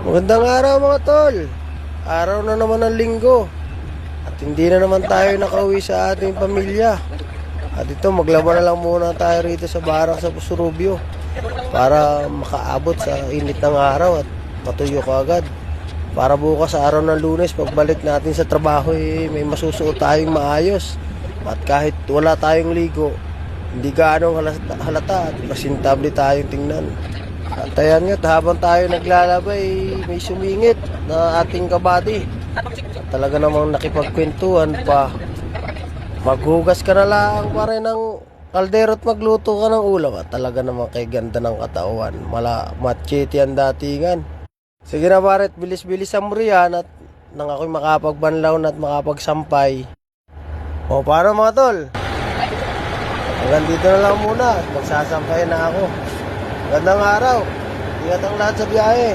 Magandang araw mga tol. Araw na naman ng linggo. At hindi na naman tayo nakauwi sa ating pamilya. At ito, maglaba na lang muna tayo rito sa barak sa Pusurubio para makaabot sa init ng araw at matuyo ka agad. Para bukas sa araw ng Lunes, pagbalik natin sa trabaho, may masusuot tayong maayos. At kahit wala tayong ligo, hindi gaanong halata at presentable tayong tingnan. At ayan nga, habang tayo naglalabay, may sumingit na ating kabady. Talaga namang nakipagkwentuhan pa. Maghugas ka na lang pa rin ng kaldero at magluto ka ng ulam. At talaga namang kay ganda ng katawan. Machete ang datingan. Sige na paret, bilis-bilis ang muriyan at nang ako'y makapagbanlaw at makapagsampay. O paano mga tol? Hanggang dito na lang muna at magsasampay na ako. Gandang araw. Ingat ang lahat sa biyahe.